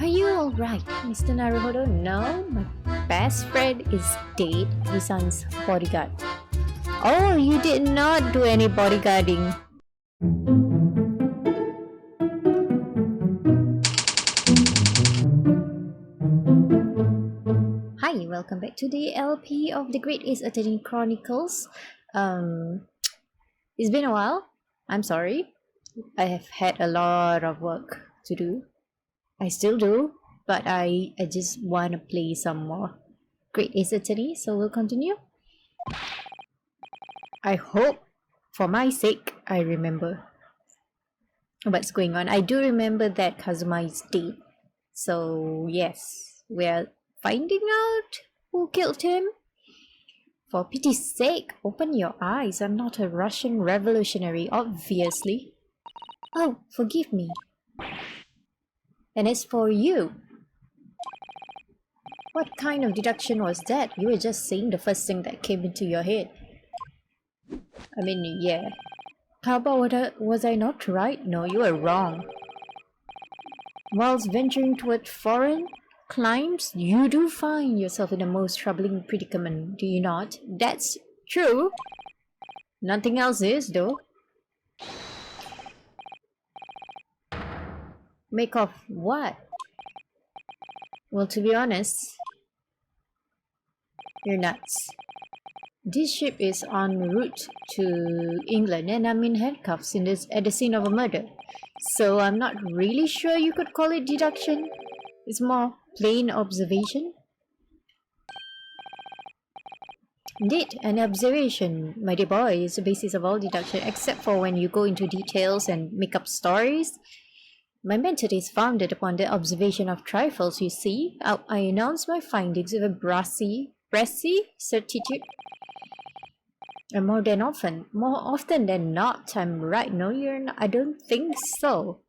Are you alright, Mr. Naruhodo? No, my best friend is dead. Misan's bodyguard. Oh, you did not do any bodyguarding. Hi, welcome back to the LP of the Great Ace Attorney Chronicles. It's been a while. I'm sorry. I have had a lot of work to do. I still do, but I just want to play some more Great Ace Attorney, so we'll continue. I hope, for my sake, I remember what's going on. I do remember that Kazuma is dead. So, yes, we're finding out who killed him. For pity's sake, open your eyes. I'm not a Russian revolutionary, obviously. Oh, forgive me. And as for you, what kind of deduction was that? You were just saying the first thing that came into your head. I mean, yeah. How about was I not right? No, you were wrong. Whilst venturing toward foreign climes, you do find yourself in the most troubling predicament, do you not? That's true. Nothing else is, though. Make of what? Well, to be honest, you're nuts. This ship is en route to England and I'm in handcuffs at the scene of a murder. So I'm not really sure you could call it deduction. It's more plain observation. Indeed, an observation, my dear boy, is the basis of all deduction, except for when you go into details and make up stories. My method is founded upon the observation of trifles, you see. I announce my findings with a brassy certitude. And more often than not, I'm right. No, you're not. I don't think so.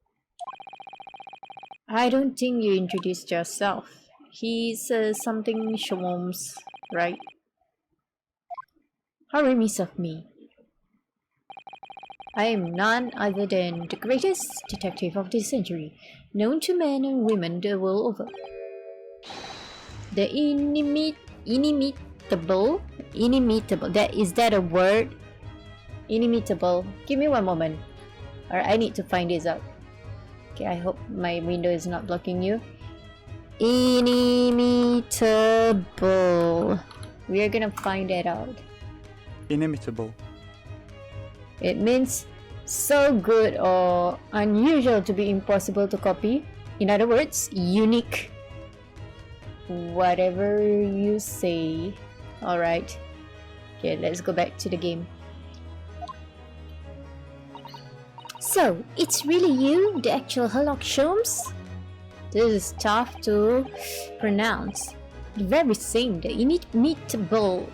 I don't think you introduced yourself. He's something Shomom's, right? How remiss of me. I am none other than the greatest detective of this century, known to men and women the world over. The inimitable, is that a word? Inimitable. Give me one moment. Or I need to find this out. Okay, I hope my window is not blocking you. Inimitable. We are gonna find that out. Inimitable. It means so good or unusual to be impossible to copy. In other words, unique. Whatever you say. Alright. Okay, let's go back to the game. So, it's really you, the actual Sherlock Holmes? This is tough to pronounce. The very same, the inimitable.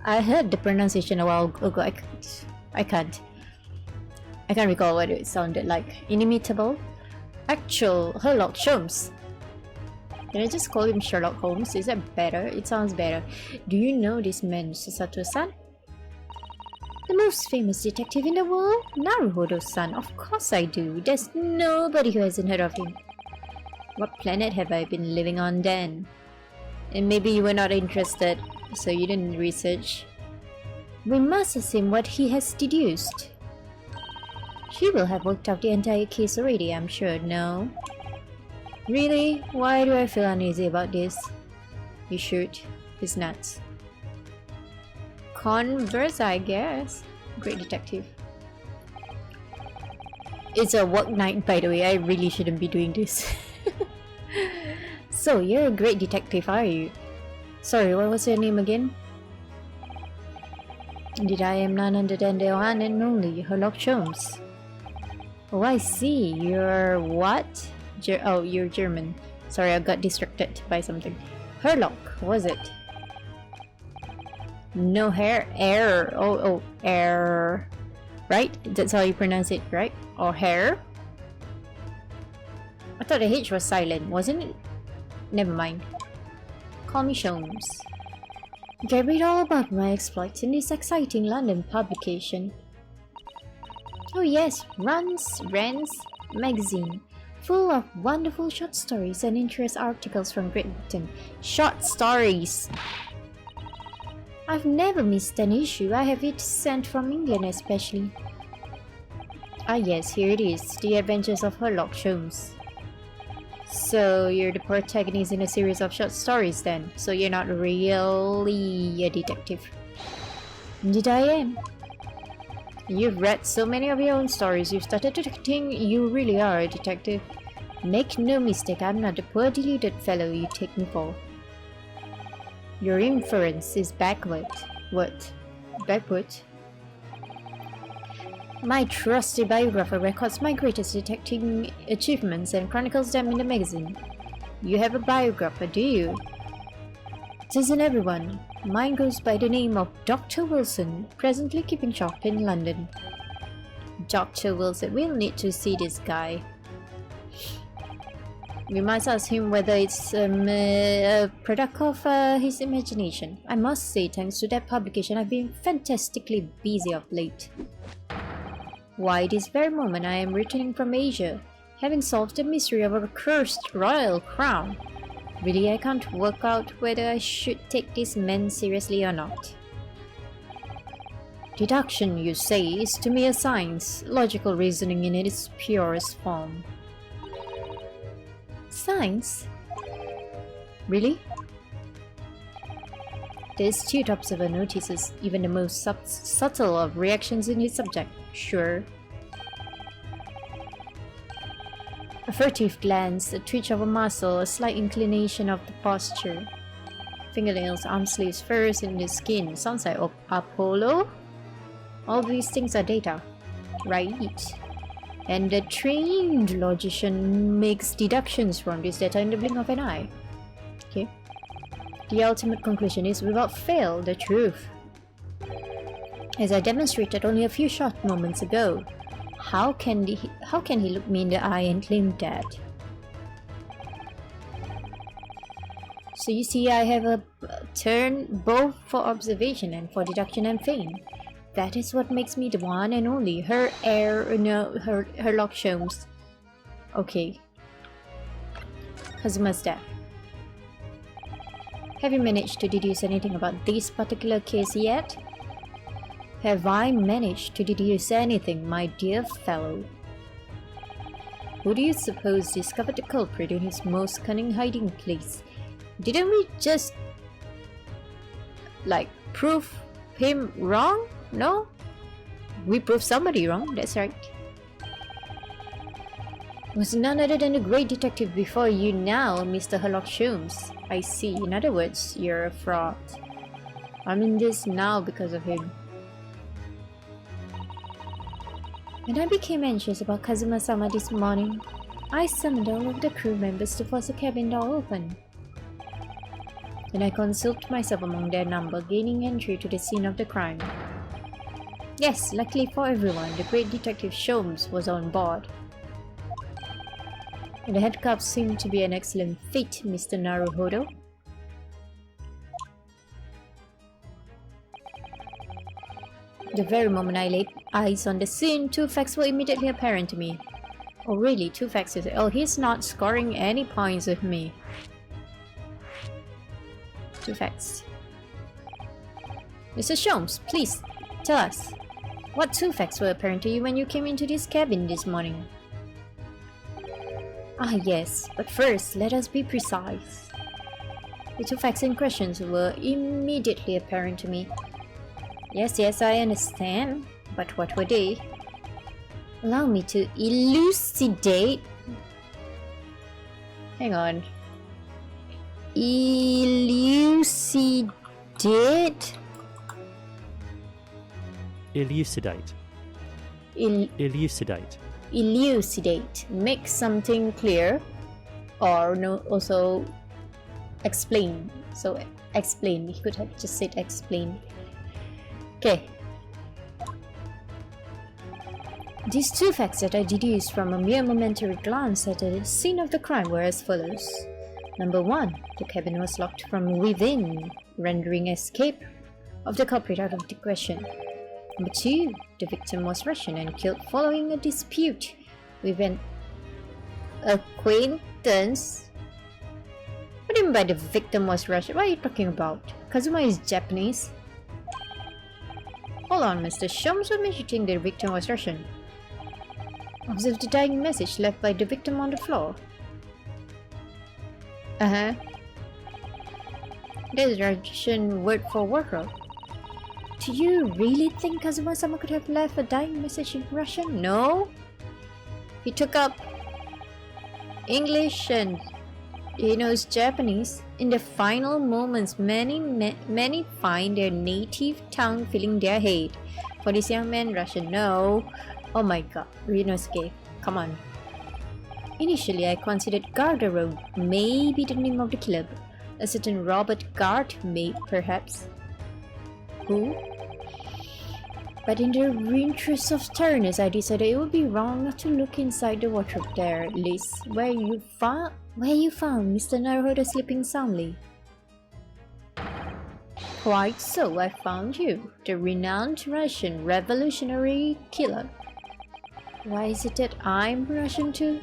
I heard the pronunciation a while ago. I can't recall what it sounded like. Inimitable? Actual Sherlock Holmes. Can I just call him Sherlock Holmes? Is that better? It sounds better. Do you know this man, Susato-san? The most famous detective in the world? Naruhodo-san. Of course I do. There's nobody who hasn't heard of him. What planet have I been living on then? And maybe you were not interested, so you didn't research. We must assume what he has deduced. She will have worked out the entire case already, I'm sure, no? Really? Why do I feel uneasy about this? You should. He's nuts. Converse, I guess. Great detective. It's a work night, by the way. I really shouldn't be doing this. So, you're a great detective, are you? Sorry, what was your name again? Indeed, I am none other than the one and only Sherlock Holmes. Oh, I see. You're what? You're German. Sorry, I got distracted by something. Sherlock, was it? No hair, air. Air. Right? That's how you pronounce it, right? Or hair? I thought the H was silent, wasn't it? Never mind. Call me Sholmes. You can read all about my exploits in this exciting London publication. Oh yes, Rance magazine. full of wonderful short stories and interest articles from Great Britain. Short stories! I've never missed an issue. I have it sent from England especially. Ah yes, here it is. The Adventures of Sherlock Holmes. So you're the protagonist in a series of short stories then. So you're not really a detective. Indeed I am. You've read so many of your own stories, you've started to think you really are a detective. Make no mistake, I'm not the poor deluded fellow you take me for. Your inference is backward. What? Backward? My trusty biographer records my greatest detecting achievements and chronicles them in the magazine. You have a biographer, do you? It isn't everyone. Mine goes by the name of Dr. Wilson, presently keeping shop in London. Dr. Wilson, we'll need to see this guy. We must ask him whether it's a product of his imagination. I must say, thanks to that publication, I've been fantastically busy of late. Why, this very moment I am returning from Asia, having solved the mystery of a cursed royal crown. Really, I can't work out whether I should take this man seriously or not. Deduction, you say, is to me a science, logical reasoning in its purest form. Science? Really? The astute observer notices even the most subtle of reactions in his subject, sure. A furtive glance, a twitch of a muscle, a slight inclination of the posture. Fingernails, arm sleeves, furs in the skin. Sounds like Apollo? All these things are data. Right. And the trained logician makes deductions from this data in the blink of an eye. Okay. The ultimate conclusion is without fail the truth. As I demonstrated only a few short moments ago, how can he look me in the eye and claim that? So you see, I have a turn both for observation and for deduction and fame. That is what makes me the one and only Sherlock Holmes. Okay. Kazuma's death. Have you managed to deduce anything about this particular case yet? Have I managed to deduce anything, my dear fellow? Who do you suppose discovered the culprit in his most cunning hiding place? Didn't we just, like, prove him wrong? No? We proved somebody wrong, that's right. Was none other than the great detective before you now, Mr. Sherlock Holmes. I see. In other words, you're a fraud. I'm in this now because of him. When I became anxious about Kazuma-sama this morning, I summoned all of the crew members to force the cabin door open. Then I concealed myself among their number, gaining entry to the scene of the crime. Yes, luckily for everyone, the great detective Holmes was on board. And the handcuffs seemed to be an excellent fit, Mr. Naruhodo. The very moment I laid eyes on the scene, two facts were immediately apparent to me. Oh really, two facts? Oh, he's not scoring any points with me. Two facts. Mr. Holmes, please, tell us. What two facts were apparent to you when you came into this cabin this morning? Ah yes, but first, let us be precise. The two facts in question were immediately apparent to me. Yes, I understand. But what were they? Allow me to elucidate. Hang on. Elucidate? Elucidate. Elucidate. Elucidate. Make something clear. Or no, also explain. So explain. He could have just said explain. Okay. These two facts that I deduced from a mere momentary glance at the scene of the crime were as follows. Number 1, the cabin was locked from within, rendering escape of the culprit out of the question. Number 2, the victim was Russian and killed following a dispute with an Acquaintance? What do you mean by the victim was Russian? What are you talking about? Kazuma is Japanese. Hold on, Mr. Shums, what made you think the victim was Russian? Observe the dying message left by the victim on the floor. Uh-huh. That is Russian word for worker. Do you really think Kazuma-sama could have left a dying message in Russian? No. He took up English and he knows Japanese. In the final moments, many find their native tongue filling their head. For this young man, Russian, no. Oh my god, Rinosuke, come on. Initially, I considered Garderobe, maybe the name of the killer. A certain Robert Gard, perhaps. Who? But in the interest of thoroughness, I decided it would be wrong not to look inside the wardrobe there, Liz, where you found Mr. Naruhodo sleeping soundly. Quite so, I found you, the renowned Russian revolutionary killer. Why is it that I'm Russian too?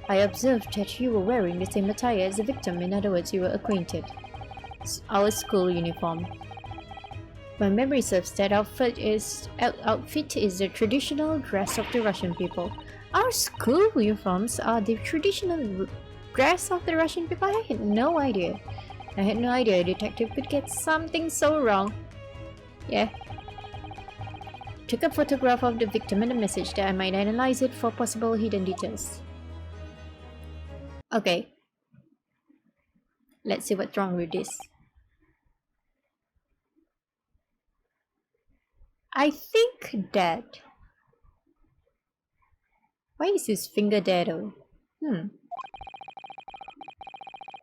I observed that you were wearing the same attire as the victim, in other words, you were acquainted. Our school uniform. My memory serves, that outfit is the traditional dress of the Russian people. Our school uniforms are the traditional dress of the Russian people? I had no idea. I had no idea a detective could get something so wrong. Yeah. Took a photograph of the victim and a message that I might analyze it for possible hidden details. Okay. Let's see what's wrong with this. I think that... Why is his finger there though?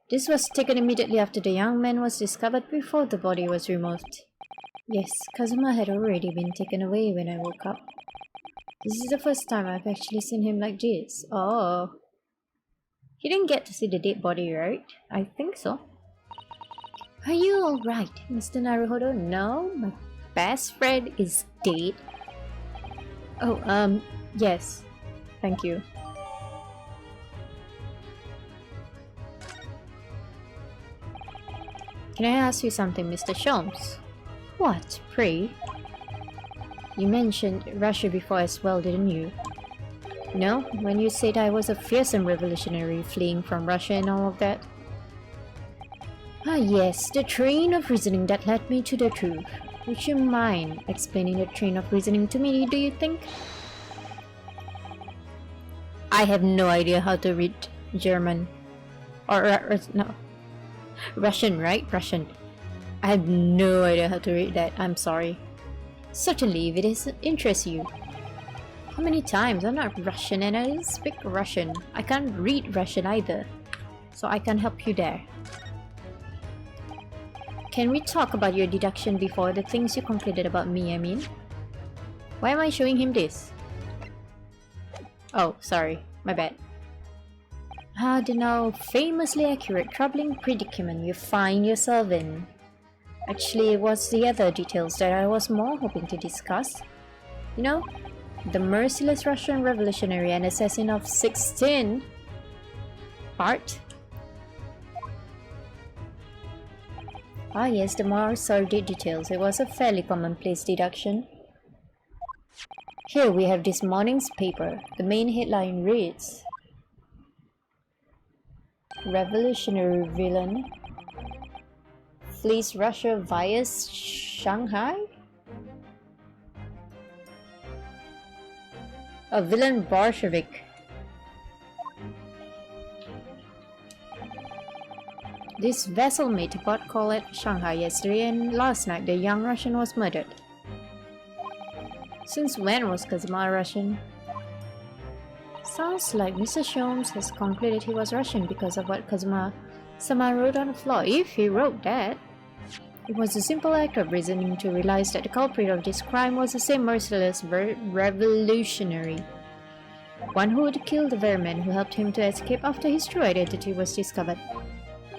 This was taken immediately after the young man was discovered, before the body was removed. Yes, Kazuma had already been taken away when I woke up. This is the first time I've actually seen him like this. Oh. He didn't get to see the dead body, right? I think so. Are you alright, Mr. Naruhodo? No, my best friend is dead. Oh, yes. Thank you. Can I ask you something, Mr. Sholmes? What, pray? You mentioned Russia before as well, didn't you? No, when you said I was a fearsome revolutionary fleeing from Russia and all of that. Ah yes, the train of reasoning that led me to the truth. Would you mind explaining the train of reasoning to me, do you think? I have no idea how to read German. Or no. Russian, right? Russian. I have no idea how to read that. I'm sorry. Certainly, if it interests you. How many times? I'm not Russian and I don't speak Russian. I can't read Russian either. So I can't help you there. Can we talk about your deduction before the things you concluded about me, I mean? Why am I showing him this? Oh, sorry. My bad. The now famously accurate troubling predicament you find yourself in. Actually, it was the other details that I was more hoping to discuss. You know, the merciless Russian revolutionary and assassin of 16 part. Ah yes, the more sordid details. It was a fairly commonplace deduction. Here we have this morning's paper. The main headline reads, Revolutionary villain flees Russia via Shanghai? A villain Bolshevik. This vessel made a port call at Shanghai yesterday, and last night the young Russian was murdered. Since when was Kazuma Russian? Sounds like Mr. Sholmes has concluded he was Russian because of what Kazuma-sama wrote on the floor. If he wrote that, it was a simple act of reasoning to realize that the culprit of this crime was the same merciless revolutionary. One who would kill the very man who helped him to escape after his true identity was discovered.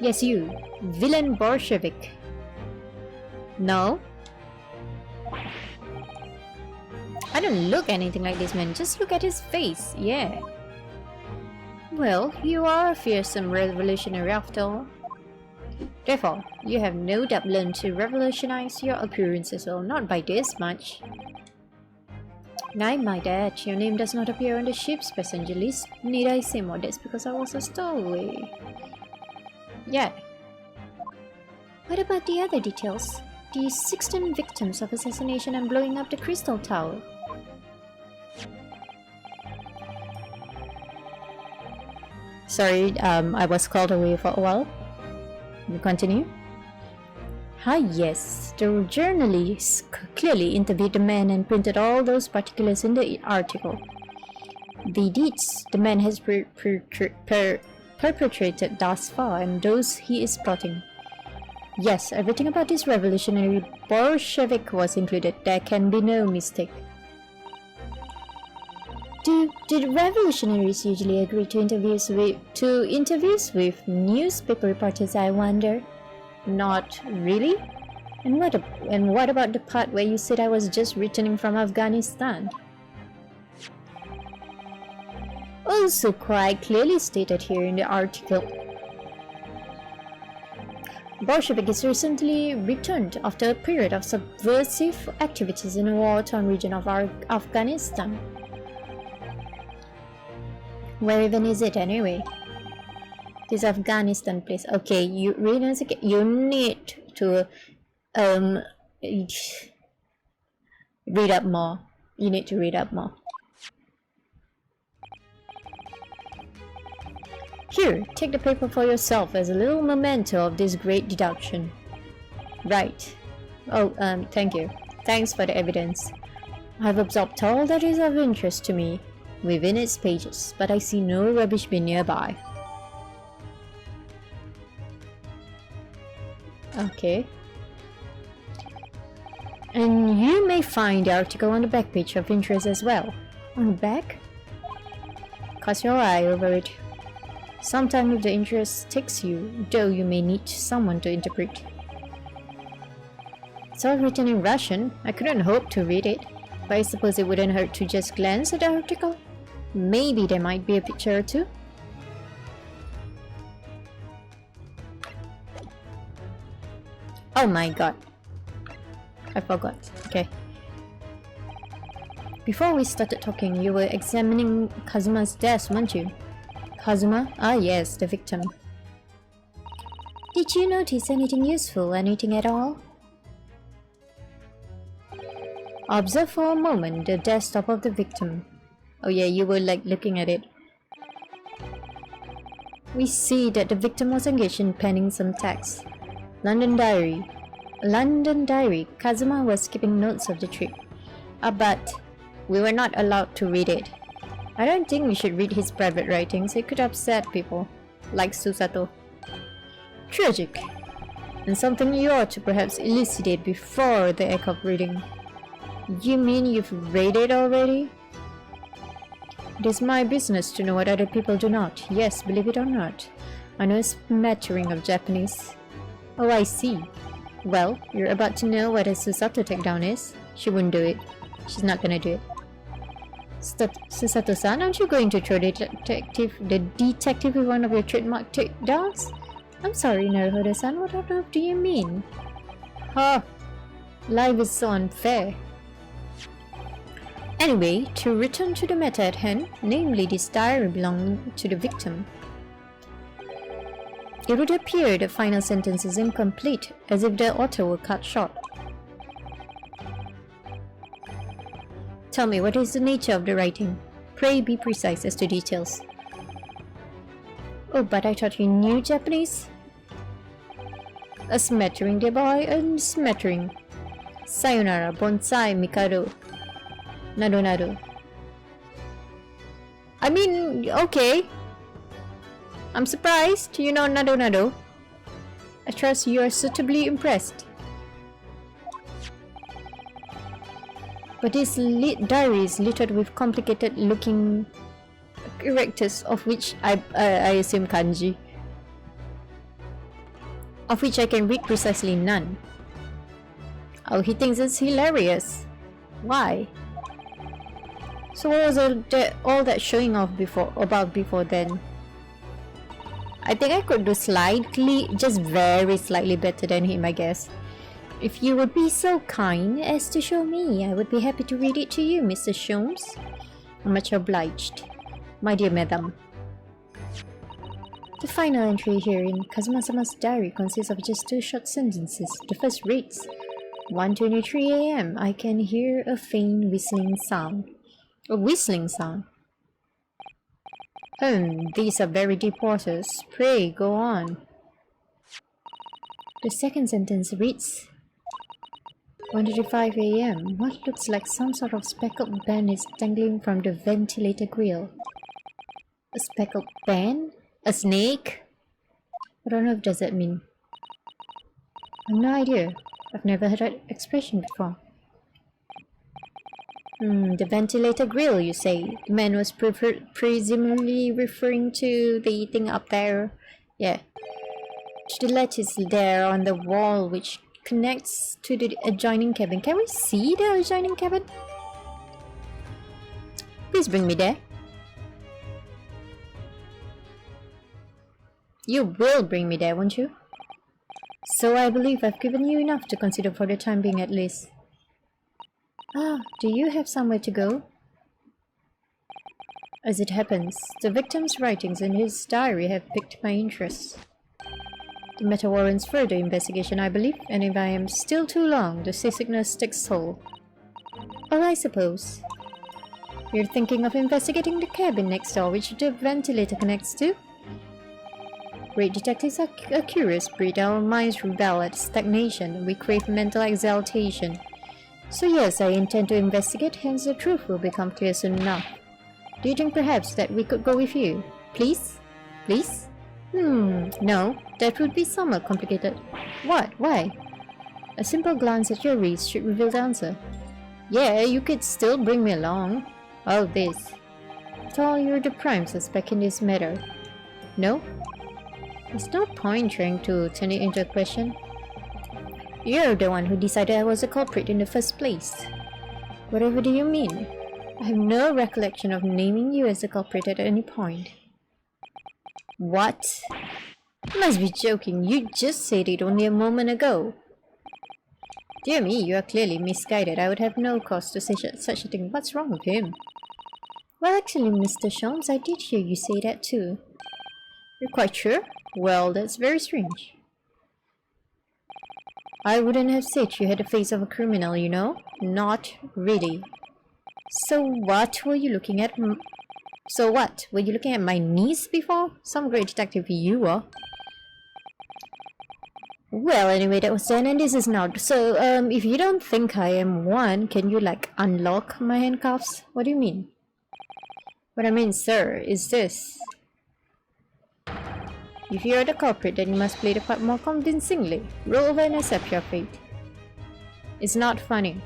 Yes, you, villain Bolshevik. No? I don't look anything like this man, just look at his face, yeah. Well, you are a fearsome revolutionary after all. Therefore, you have no doubt learned to revolutionize your appearance as well, not by this much. I might add, your name does not appear on the ship's passenger list. Need I say more? That's because I was a stowaway. Yeah. What about the other details? The 16 victims of assassination and blowing up the Crystal Tower. Sorry, I was called away for a while. You continue? Ah yes, the journalists clearly interviewed the man and printed all those particulars in the article. The deeds the man has perpetrated thus far and those he is plotting. Yes, everything about this revolutionary Bolshevik was included. There can be no mistake. Did revolutionaries usually agree to interviews with newspaper reporters, I wonder? Not really? And what about the part where you said I was just returning from Afghanistan? Also quite clearly stated here in the article. Bolsheviks recently returned after a period of subversive activities in a war-torn region of Afghanistan. Where even is it anyway? This Afghanistan place. Okay, you need to read up more. You need to read up more. Here, take the paper for yourself as a little memento of this great deduction. Right. Oh, thank you. Thanks for the evidence. I've absorbed all that is of interest to me within its pages, but I see no rubbish bin nearby. Okay. And you may find the article on the back page of interest as well. On the back? Cast your eye over it. Sometime if the interest takes you, though you may need someone to interpret. It's all written in Russian. I couldn't hope to read it, but I suppose it wouldn't hurt to just glance at the article. Maybe there might be a picture or two. Oh my god. I forgot. Okay. Before we started talking, you were examining Kazuma's desk, weren't you? Kazuma? Ah yes, the victim. Did you notice anything useful, anything at all? Observe for a moment the desktop of the victim. Oh yeah, you were like looking at it. We see that the victim was engaged in penning some text. London Diary. London Diary. Kazuma was keeping notes of the trip. But we were not allowed to read it. I don't think we should read his private writings. It could upset people, like Susato. Tragic. And something you ought to perhaps elucidate before the act of reading. You mean you've read it already? It is my business to know what other people do not. Yes, believe it or not. I know a smattering of Japanese. Oh, I see. Well, you're about to know what a Susato takedown is. She wouldn't do it. She's not gonna do it. Susato-san, aren't you going to throw the detective with one of your trademark takedowns? I'm sorry, Naruhodo-san, what on earth do you mean? Huh. Life is so unfair. Anyway, to return to the matter at hand, namely this diary belonging to the victim. It would appear the final sentence is incomplete, as if the author were cut short. Tell me, what is the nature of the writing? Pray be precise as to details. Oh, but I thought you knew Japanese? A smattering, dear boy, a smattering. Sayonara, bonsai, mikado. Nado nado. I mean, okay. I'm surprised you know nado nado. I trust you are suitably impressed. But this diary is littered with complicated looking characters, of which I assume kanji. Of which I can read precisely none. Oh, he thinks it's hilarious. Why? So what was all that showing off before then? I think I could do slightly, just very slightly better than him, I guess. If you would be so kind as to show me, I would be happy to read it to you, Mr. Sholmes. Much obliged, my dear madam. The final entry here in Kazuma-sama's diary consists of just 2 short sentences. The first reads, 1:23 a.m. I can hear a faint whistling sound. A whistling sound? These are very deep waters. Pray, go on. The second sentence reads, 1:35 a.m. What looks like some sort of speckled band is dangling from the ventilator grill. A speckled band? A snake? I don't know if does that mean. I have no idea. I've never heard that expression before. The ventilator grill, you say? The man was presumably referring to the thing up there. Yeah. To the lattice there on the wall which connects to the adjoining cabin. Can we see the adjoining cabin? Please bring me there. You will bring me there, won't you? So I believe I've given you enough to consider for the time being at least. Ah, do you have somewhere to go? As it happens, the victim's writings in his diary have piqued my interest. The matter warrants further investigation, I believe, and if I am still too long, the seasickness takes toll. Oh, I suppose. You're thinking of investigating the cabin next door which the ventilator connects to? Great detectives are a curious breed. Our minds rebel at stagnation. We crave mental exaltation. So yes, I intend to investigate, hence the truth will become clear soon enough. Do you think perhaps that we could go with you? Please? Please? No. That would be somewhat complicated. What? Why? A simple glance at your wrist should reveal the answer. Yeah, you could still bring me along. Oh, this. After all, you're the prime suspect in this matter. No? There's no point trying to turn it into a question. You're the one who decided I was a culprit in the first place. Whatever do you mean? I have no recollection of naming you as a culprit at any point. What? You must be joking. You just said it only a moment ago. Dear me, you are clearly misguided. I would have no cause to say such a thing. What's wrong with him? Well, actually, Mr. Sholmes, I did hear you say that too. You're quite sure? Well, that's very strange. I wouldn't have said you had the face of a criminal, you know? Not really. So what were you looking at? Were you looking at my niece before? Some great detective you are. Well, anyway, that was then and this is now. So, if you don't think I am one, can you, like, unlock my handcuffs? What do you mean? What I mean, sir, is this. If you are the culprit, then you must play the part more convincingly. Roll over and accept your fate. It's not funny.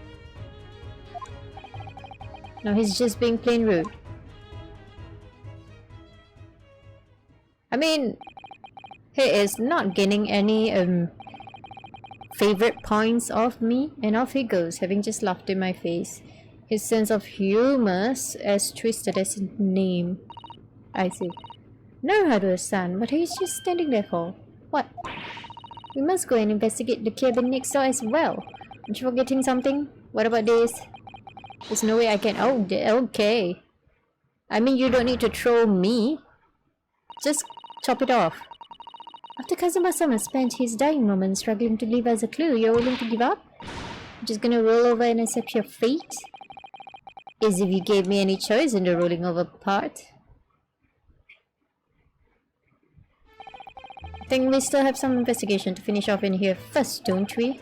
No, he's just being plain rude. I mean, he is not gaining any favorite points of me, and off he goes, having just laughed in my face. His sense of humor as twisted as his name. I see. Know how to understand, but he's just standing there for what? We must go and investigate the cabin next door as well. Aren't you forgetting something? What about this? There's no way I can. Oh, okay. I mean, you don't need to throw me. Just chop it off. After Kazuma-sama spent his dying moments struggling to leave us a clue, you're willing to give up? Just gonna roll over and accept your fate? As if you gave me any choice in the rolling over part. I think we still have some investigation to finish off in here first, don't we?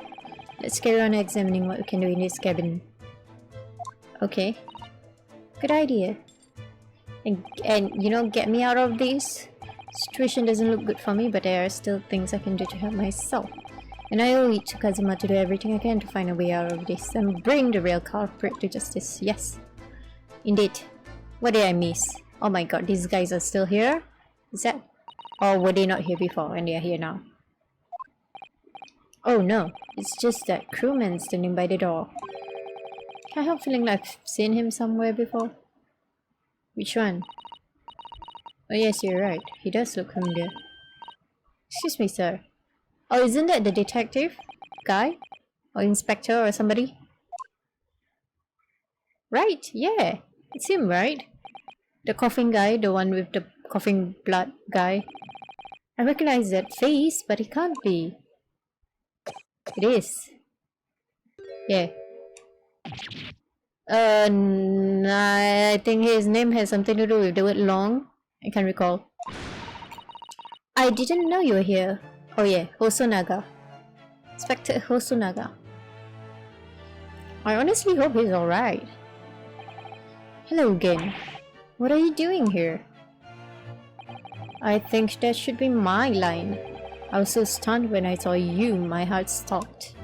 Let's carry on examining what we can do in this cabin. Okay. Good idea. And you know, get me out of this. Situation doesn't look good for me, but there are still things I can do to help myself. And I owe it to Kazuma to do everything I can to find a way out of this and bring the real culprit to justice. Yes. Indeed. What did I miss? Oh my god, these guys are still here? Is that... Or were they not here before and they are here now? Oh no, it's just that crewman standing by the door. Can't help feeling like I've seen him somewhere before. Which one? Oh yes, you're right. He does look familiar. Excuse me, sir. Oh, isn't that the detective guy? Or inspector or somebody? Right, yeah. It's him, right? The coughing guy, the one with the coughing blood guy. I recognize that face, but it can't be. It is. Yeah. I think his name has something to do with the word long. I can't recall. I didn't know you were here. Oh yeah, Hosonaga. Inspector Hosonaga. I honestly hope he's alright. Hello again. What are you doing here? I think that should be my line. I was so stunned when I saw you, my heart stopped.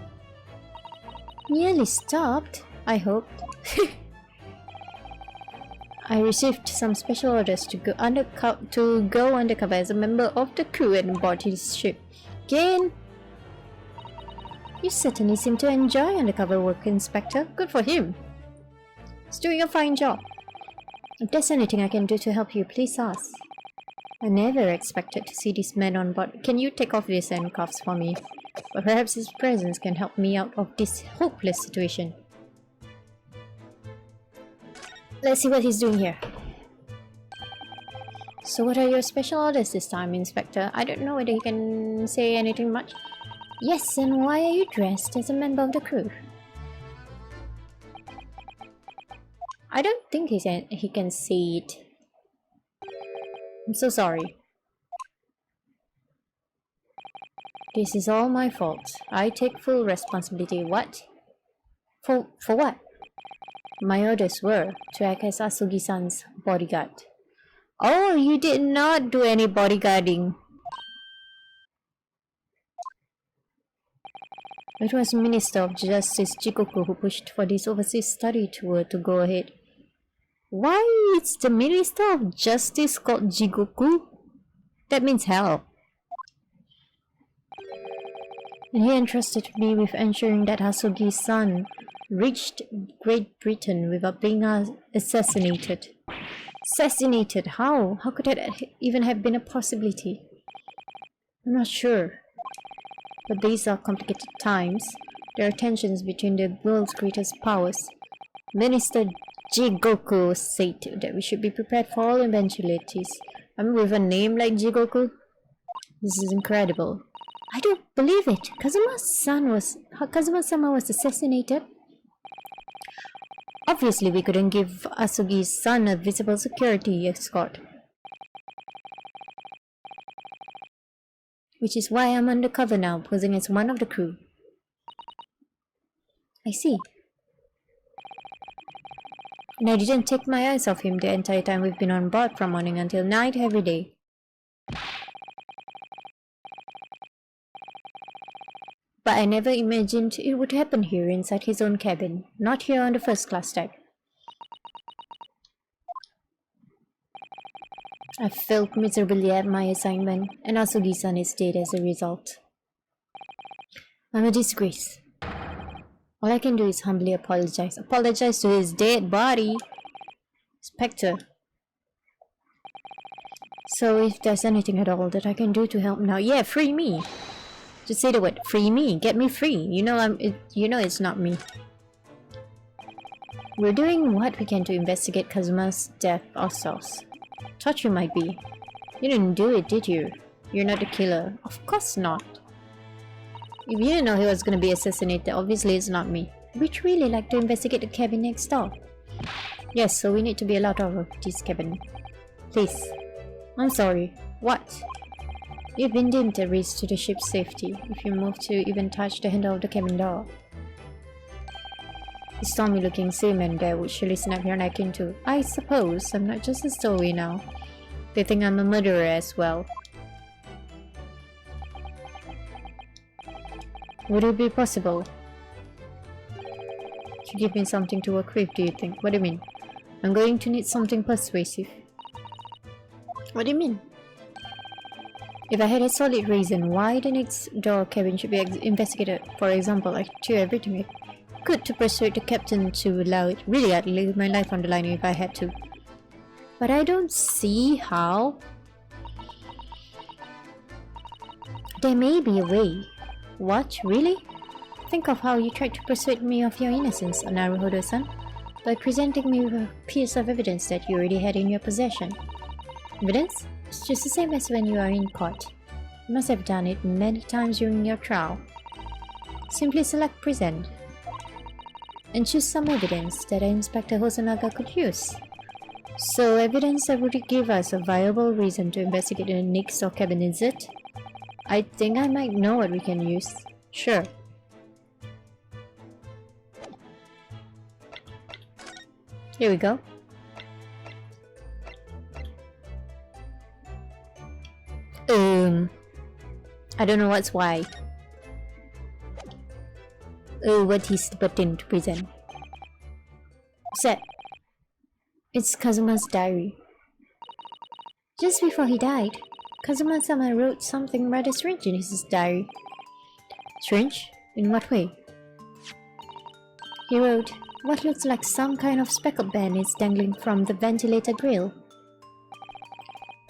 Nearly stopped, I hoped. I received some special orders to go undercover as a member of the crew and board his ship. Again? You certainly seem to enjoy undercover work, Inspector. Good for him. He's doing a fine job. If there's anything I can do to help you, please ask. I never expected to see this man on board. Can you take off these handcuffs for me? But perhaps his presence can help me out of this hopeless situation. Let's see what he's doing here. So what are your special orders this time, Inspector? I don't know whether he can say anything much. Yes, and why are you dressed as a member of the crew? I don't think he can say it. I'm so sorry. This is all my fault. I take full responsibility. What? For what? My orders were to act as Asugi-san's bodyguard. Oh, you did not do any bodyguarding. It was Minister of Justice Jigoku who pushed for this overseas study tour to go ahead. Why it's the Minister of Justice called Jigoku? That means hell. And he entrusted me with ensuring that Asugi-san reached Great Britain without being assassinated. Assassinated? How? How could that even have been a possibility? I'm not sure. But these are complicated times. There are tensions between the world's greatest powers. Minister Jigoku said that we should be prepared for all eventualities. I mean, with a name like Jigoku? This is incredible. I don't believe it. Kazuma-sama was assassinated? Obviously, we couldn't give Asugi's son a visible security escort. Which is why I'm undercover now, posing as one of the crew. I see. And I didn't take my eyes off him the entire time we've been on board from morning until night every day. But I never imagined it would happen here inside his own cabin, not here on the first class deck. I failed miserably at my assignment, and Asugi-san is dead as a result. I'm a disgrace. All I can do is humbly apologize. Apologize to his dead body. Spectre. So if there's anything at all that I can do to help now, yeah, free me. Just say the word, free me, get me free. You know it's not me. We're doing what we can to investigate Kazuma's death ourselves. Thought you might be. You didn't do it, did you? You're not the killer. Of course not. If you didn't know he was gonna be assassinated, obviously it's not me. We'd really like to investigate the cabin next door. Yes, so we need to be allowed out of this cabin. Please. I'm sorry. What? You've been deemed a risk to the ship's safety if you move to even touch the handle of the cabin door. The stormy-looking seaman there would surely snap your neck in two. I suppose I'm not just a stowaway now. They think I'm a murderer as well. Would it be possible to give me something to work with, do you think? What do you mean? I'm going to need something persuasive. What do you mean? If I had a solid reason why the next door cabin should be investigated, for example, I could do everything I could to persuade the captain to allow it. Really, I'd leave my life on the line if I had to. But I don't see how. There may be a way. What? Really? Think of how you tried to persuade me of your innocence, Naruhodo-san, by presenting me with a piece of evidence that you already had in your possession. Evidence? It's just the same as when you are in court. You must have done it many times during your trial. Simply select present and choose some evidence that Inspector Hosonaga could use. So, evidence that would give us a viable reason to investigate the next door cabin, is it? I think I might know what we can use. Sure. Here we go. I don't know what's why. Oh, what is the button to present? Set. It's Kazuma's diary. Just before he died, Kazuma-sama wrote something rather strange in his diary. Strange? In what way? He wrote, what looks like some kind of speckled band is dangling from the ventilator grill.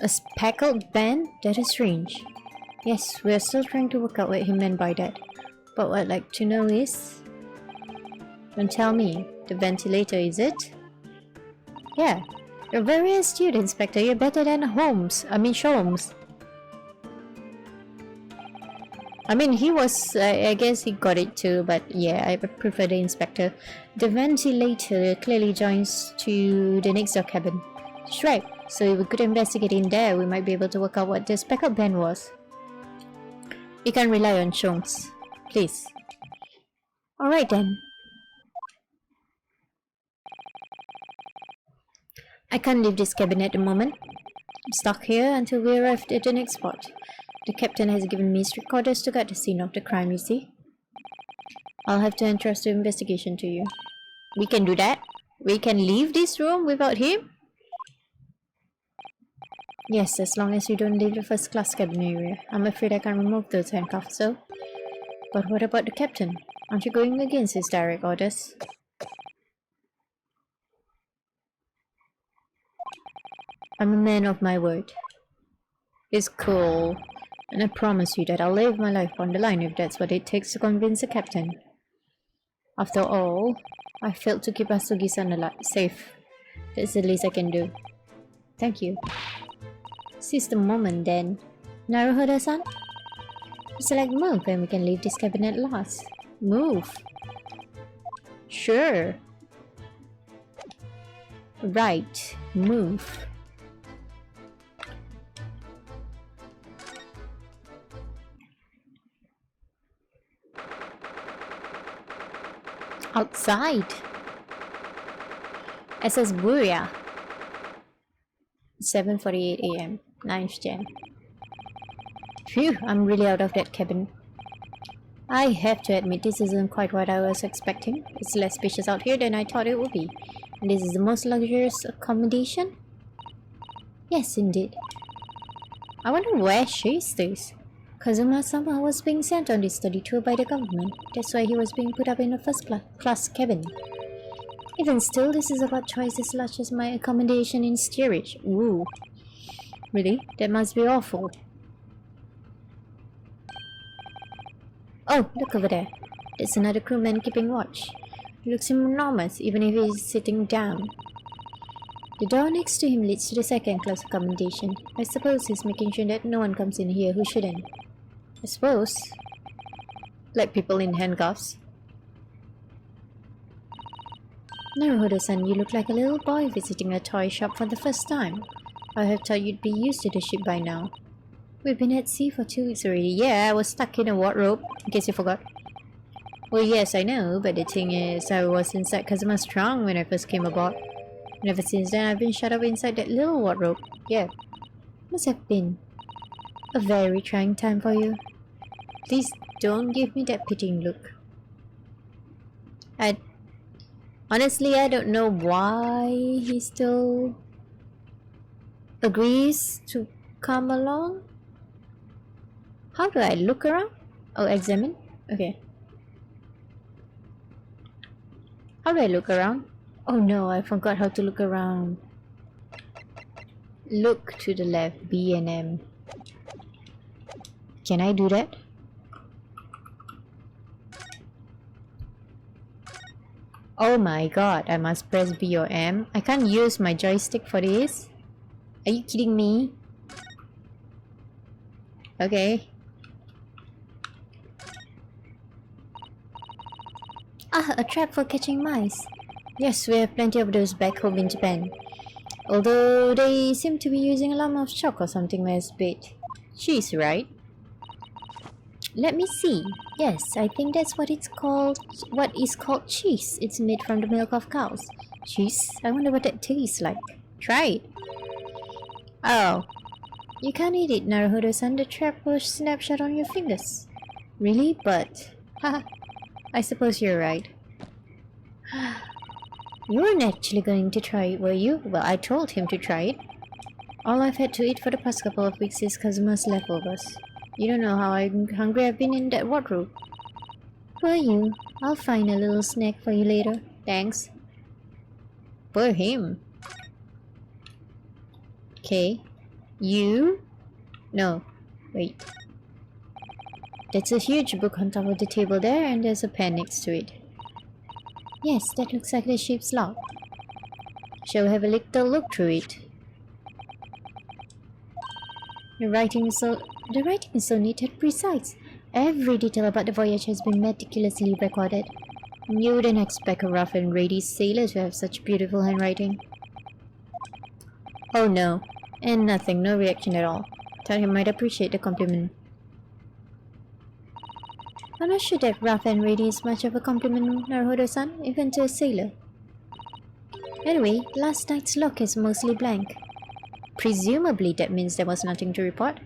A speckled band? That is strange. Yes, we are still trying to work out what he meant by that. But what I'd like to know is... Don't tell me, the ventilator, is it? Yeah, you're very astute, Inspector. You're better than Sholmes. I mean, he was... I guess he got it too, but yeah, I prefer the Inspector. The ventilator clearly joins to the next door cabin. That's right. So if we could investigate in there, we might be able to work out what the speckled band was. You can rely on Sholmes. Please. Alright then. I can't leave this cabin at the moment. I'm stuck here until we arrive at the next spot. The captain has given me strict orders to guard the scene of the crime, you see. I'll have to entrust the investigation to you. We can do that? We can leave this room without him? Yes, as long as you don't leave the first class cabin area. I'm afraid I can't remove those handcuffs, though. But what about the captain? Aren't you going against his direct orders? I'm a man of my word. It's cool. And I promise you that I'll leave my life on the line if that's what it takes to convince the captain. After all, I failed to keep Asugi-san safe. That's the least I can do. Thank you. Seize the moment then. Naruhodo-san? Select move and we can leave this cabin at last. Move. Sure. Right. Move. Outside. SS Buria. 7:48 AM. 9th Gen. Phew, I'm really out of that cabin. I have to admit this isn't quite what I was expecting. It's less spacious out here than I thought it would be. And this is the most luxurious accommodation? Yes, indeed. I wonder where she stays. Kazuma-sama was being sent on this study tour by the government. That's why he was being put up in a first-class cabin. Even still, this is about twice as large as my accommodation in steerage. Ooh. Really? That must be awful. Oh, look over there. There's another crewman keeping watch. He looks enormous, even if he's sitting down. The door next to him leads to the second-class accommodation. I suppose he's making sure that no one comes in here who shouldn't. I suppose. Like people in handcuffs. Naruhodo-san, you look like a little boy visiting a toy shop for the first time. I have thought you'd be used to the ship by now. We've been at sea for 2 weeks already. Yeah, I was stuck in a wardrobe, in case you forgot. Well, yes, I know, but the thing is, I was inside Kazuma's trunk when I first came aboard. And ever since then, I've been shut up inside that little wardrobe. Yeah. Must have been a very trying time for you. Please don't give me that pitying look. Honestly, I don't know why he still agrees to come along. How do I look around? Oh, examine? Okay. How do I look around? Oh no, I forgot how to look around. Look to the left, B and M. Can I do that? Oh my god, I must press B or M. I can't use my joystick for this. Are you kidding me? Okay. Ah, a trap for catching mice. Yes, we have plenty of those back home in Japan. Although they seem to be using a lump of chalk or something as bait. Cheese, right? Let me see. Yes, I think that's what it's called. What is called cheese. It's made from the milk of cows. Cheese? I wonder what that tastes like. Try it. Oh. You can't eat it, Naruhodo-san. The trap will snap shut on your fingers. Really? But... Haha. I suppose you're right. You weren't actually going to try it, were you? Well, I told him to try it. All I've had to eat for the past couple of weeks is Kazuma's leftovers. You don't know how hungry I've been in that wardrobe. Poor you. I'll find a little snack for you later. Thanks. Poor him. Okay. You? No. Wait. That's a huge book on top of the table there, and there's a pen next to it. Yes, that looks like the ship's log. Shall we have a little look through it? The writing is so neat and precise. Every detail about the voyage has been meticulously recorded. You wouldn't expect a rough and ready sailor to have such beautiful handwriting. Oh no. And nothing, no reaction at all. Thought he might appreciate the compliment. I'm not sure that rough and ready is much of a compliment, Naruhodo-san, even to a sailor. Anyway, last night's log is mostly blank. Presumably that means there was nothing to report.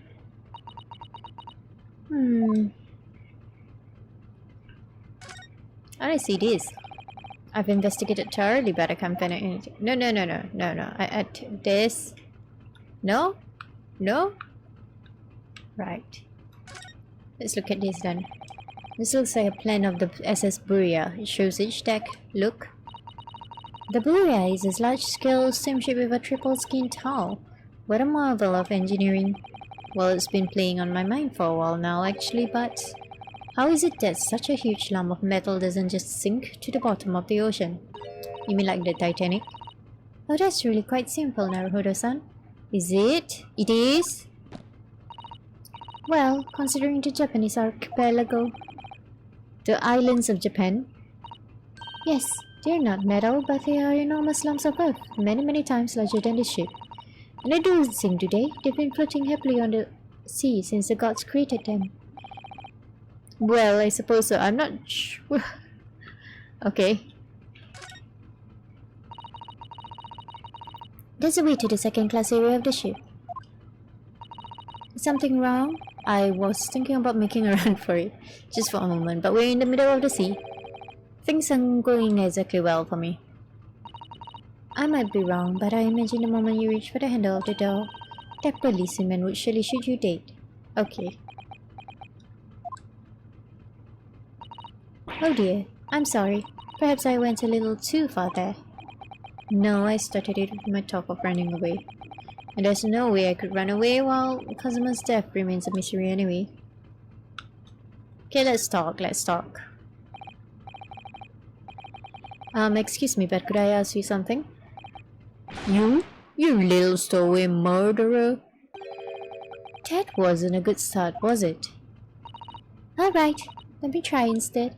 I see this. I've investigated thoroughly, but I can't find anything. No. This. No? No? Right. Let's look at this then. This looks like a plan of the SS Buria. It shows each deck. Look. The Buria is a large-scale steamship with a triple-skinned hull. What a marvel of engineering. Well, it's been playing on my mind for a while now, actually, but... How is it that such a huge lump of metal doesn't just sink to the bottom of the ocean? You mean like the Titanic? Oh, that's really quite simple, Naruhodo-san. Is it? It is? Well, considering the Japanese archipelago, the islands of Japan. Yes, they're not metal, but they are enormous lumps of earth, many times larger than this ship. And they do sing today. They've been floating happily on the sea since the gods created them. Well, I suppose so. I'm not sure. Okay. There's a way to the second-class area of the ship. Is something wrong? I was thinking about making a run for it, just for a moment, but we're in the middle of the sea. Things aren't going exactly well for me. I might be wrong, but I imagine the moment you reach for the handle of the door, that policeman would surely shoot you dead. Okay. Oh dear, I'm sorry. Perhaps I went a little too far there. No, I started it with my talk of running away. And there's no way I could run away while Kazuma's death remains a mystery anyway. Okay, let's talk. Excuse me, but could I ask you something? You little stowaway murderer? That wasn't a good start, was it? Alright, let me try instead.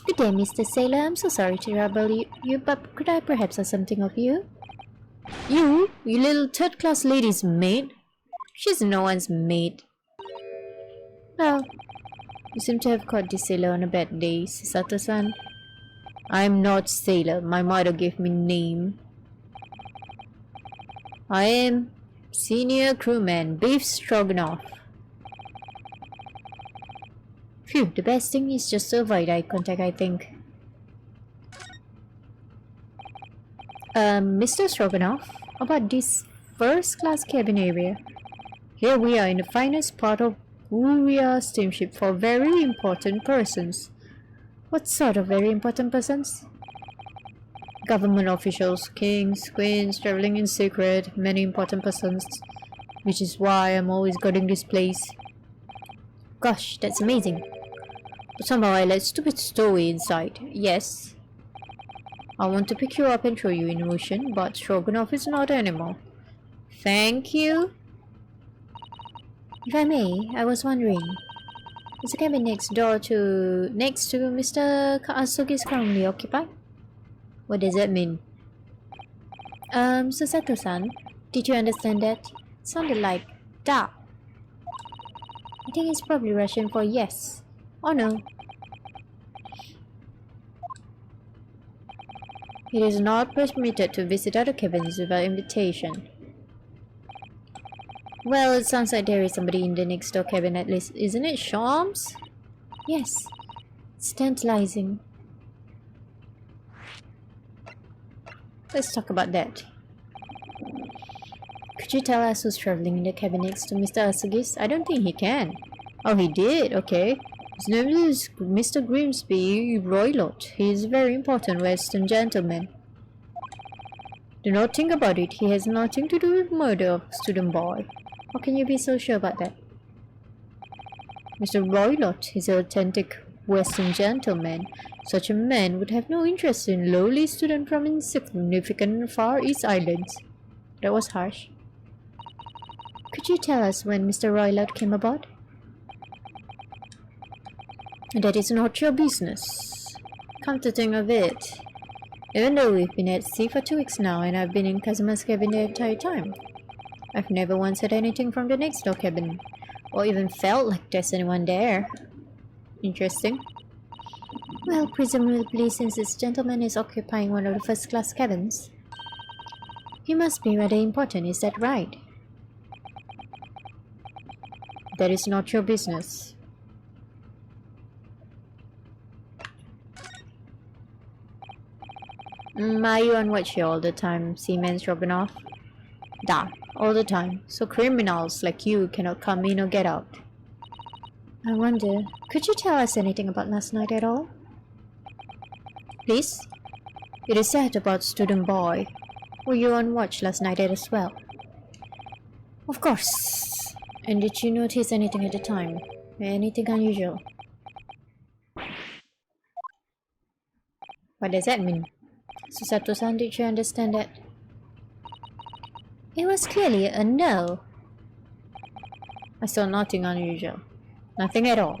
Good day, Mr. Sailor. I'm so sorry to trouble you, but could I perhaps ask something of you? You little third-class lady's maid? She's no one's maid. Well, you seem to have caught this sailor on a bad day, Sato-san. I'm not sailor. My mother gave me name. I am senior crewman, Beef Stroganoff. Phew, the best thing is just to avoid eye contact, I think. Mr. Stroganoff, about this first-class cabin area. Here we are in the finest part of Buria steamship for very important persons. What sort of very important persons? Government officials, kings, queens, traveling in secret, many important persons. which is why I'm always guarding this place. Gosh, that's amazing. But somehow I let stupid stowaway inside. Yes. I want to pick you up and throw you in the ocean, but Stroganoff is not animal. Thank you. If I may, I was wondering, is the cabin next to Mr. Asugi's currently occupied? What does that mean? Susato-san, did you understand that? It sounded like da. I think it's probably Russian for yes. Oh no. It is not permitted to visit other cabins without invitation. Well, it sounds like there is somebody in the next door cabin at least, isn't it, Shams? Yes. It's tantalizing. Let's talk about that. Could you tell us who's traveling in the cabin next to Mr. Asugi's? I don't think he can. Oh, he did? Okay. His name is Mr. Grimsby Roylott. He is a very important Western gentleman. Do not think about it. He has nothing to do with murder of student boy. How can you be so sure about that? Mr. Roylott is an authentic Western gentleman. Such a man would have no interest in lowly student from insignificant Far East Islands. That was harsh. Could you tell us when Mr. Roylott came aboard? That is not your business. Come to think of it, even though we've been at sea for 2 weeks now and I've been in Kazuma's cabin the entire time, I've never once heard anything from the next door cabin, or even felt like there's anyone there. Interesting. Well, presumably since this gentleman is occupying one of the first-class cabins, he must be rather important, is that right? That is not your business. Are you on watch here all the time, Seaman Stroganoff? Da, all the time. So criminals like you cannot come in or get out. I wonder, could you tell us anything about last night at all? Please? It is said about student boy. Were you on watch last night as well? Of course. And did you notice anything at the time? Anything unusual? What does that mean? Susato-san, did you understand that? It was clearly a no. I saw nothing unusual. Nothing at all.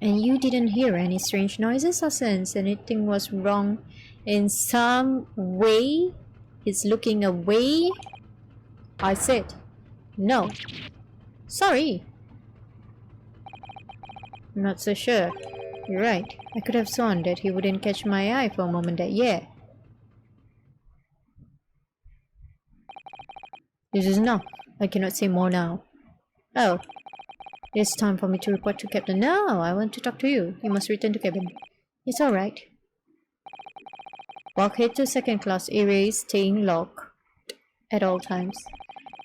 And you didn't hear any strange noises or sense anything was wrong in some way? He's looking away? I said, no. Sorry. I'm not so sure. You're right. I could have sworn that he wouldn't catch my eye for a moment that yeah. This is enough. I cannot say more now. Oh. It's time for me to report to Captain. No, I want to talk to you. You must return to cabin. It's alright. Bulkhead to second class area is staying locked at all times.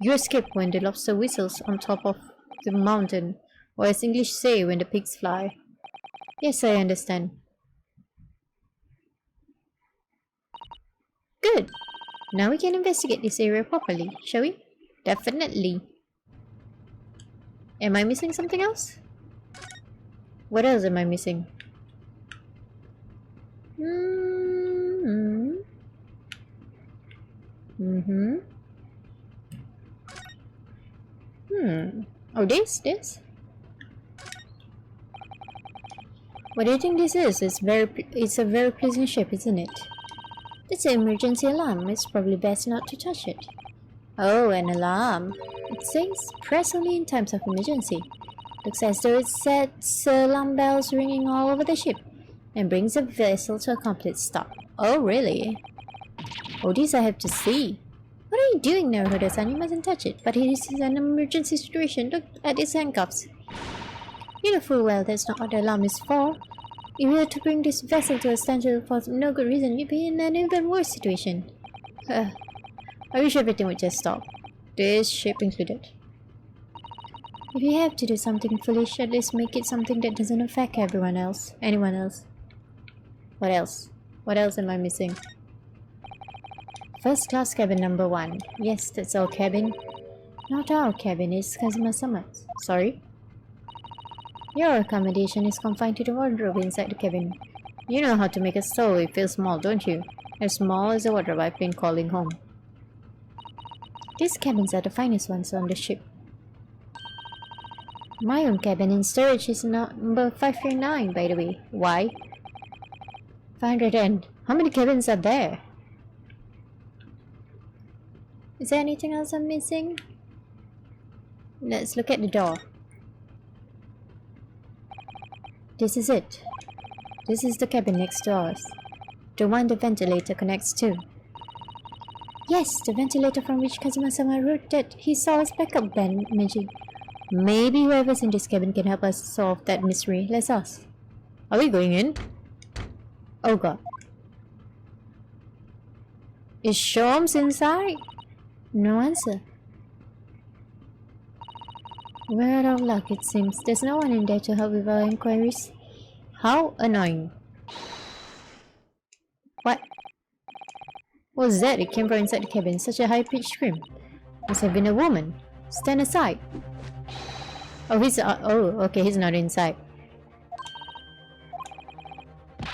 You escape when the lobster whistles on top of the mountain, or as English say, when the pigs fly. Yes, I understand. Good. Now we can investigate this area properly, shall we? Definitely. Am I missing something else? What else am I missing? Oh, this? What do you think this is? It's a very pleasant shape, isn't it? It's an emergency alarm. It's probably best not to touch it. Oh, an alarm. It says press only in times of emergency. Looks as though it sets alarm bells ringing all over the ship and brings the vessel to a complete stop. Oh, really? Oh, this I have to see. What are you doing, Naruhodo-san? You mustn't touch it. But it is an emergency situation. Look at its handcuffs. You know full well that's not what the alarm is for. If you were to bring this vessel to a standstill for no good reason, you'd be in an even worse situation. I wish everything would just stop. This ship included. If you have to do something foolish, at least make it something that doesn't affect anyone else. What else? What else am I missing? First class cabin number 1. Yes, that's our cabin. Not our cabin, it's Kazuma-sama's. Sorry? Your accommodation is confined to the wardrobe inside the cabin. You know how to make a soul feel small, don't you? As small as the wardrobe I've been calling home. These cabins are the finest ones on the ship. My own cabin in storage is number 539, by the way. Why? 500 and... How many cabins are there? Is there anything else I'm missing? Let's look at the door. This is it. This is the cabin next to ours. The one the ventilator connects to. Yes, the ventilator from which Kazuma-sama wrote that he saw his backup band imaging. Maybe whoever's in this cabin can help us solve that mystery. Let's ask. Are we going in? Oh god. Is Shorms inside? No answer. We're out of luck, it seems. There's no one in there to help with our inquiries. How annoying. What? What was that? It came from inside the cabin. Such a high-pitched scream. Must have been a woman. Stand aside. Oh, okay, he's not inside.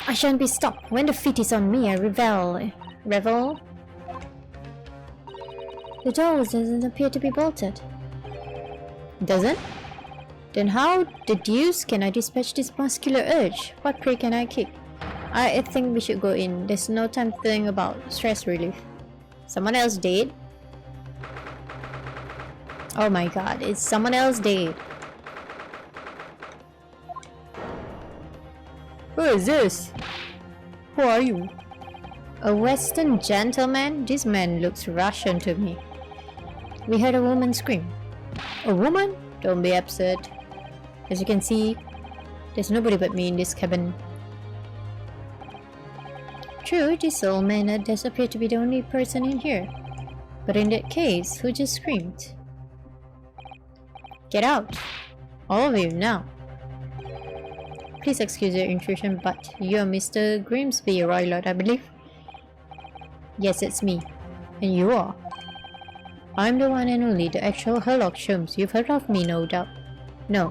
I shan't be stopped. When the fit is on me, I revel. Revel? The door doesn't appear to be bolted. Doesn't? Then how the deuce can I dispatch this muscular urge? What prey can I kick? I think we should go in. There's no time to think about stress relief. Someone else dead? Oh my god, is someone else dead? Who is this? Who are you? A Western gentleman? This man looks Russian to me. We heard a woman scream. A woman? Don't be absurd. As you can see, there's nobody but me in this cabin. True, this old man does appear to be the only person in here. But in that case, who just screamed? Get out! All of you, now! Please excuse your intrusion, but you're Mr. Grimsby, Roylord, I believe? Yes, it's me. And you are? I'm the one and only, the actual Sherlock Holmes. You've heard of me, no doubt. No.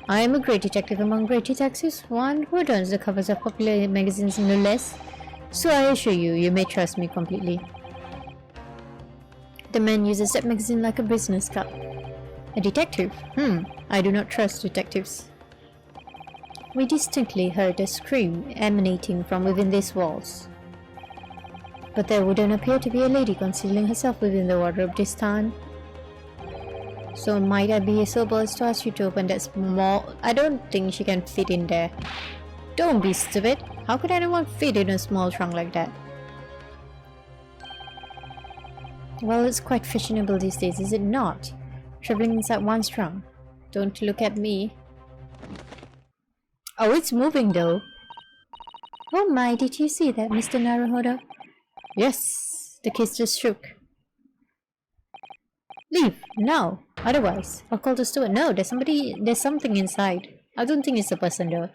I am a great detective among great detectives, one who adorns the covers of popular magazines no less. So I assure you, you may trust me completely. The man uses that magazine like a business card. A detective? I do not trust detectives. We distinctly heard a scream emanating from within these walls. But there wouldn't appear to be a lady concealing herself within the wardrobe this time. So might I be so bold as to ask you to open that small... I don't think she can fit in there. Don't be stupid. How could anyone fit in a small trunk like that? Well, it's quite fashionable these days, is it not? Traveling inside one's trunk. Don't look at me. Oh, it's moving though. Oh my, did you see that, Mr. Naruhodo? Yes, the case just shook. Leave, now. Otherwise, I'll call the steward. No, there's something inside. I don't think it's a person though.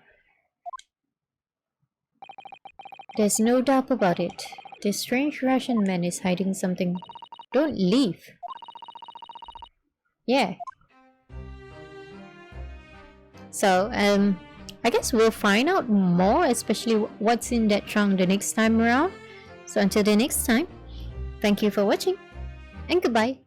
There's no doubt about it. This strange Russian man is hiding something. Don't leave. Yeah. So, I guess we'll find out more, especially what's in that trunk the next time around. So until the next time, thank you for watching, and goodbye.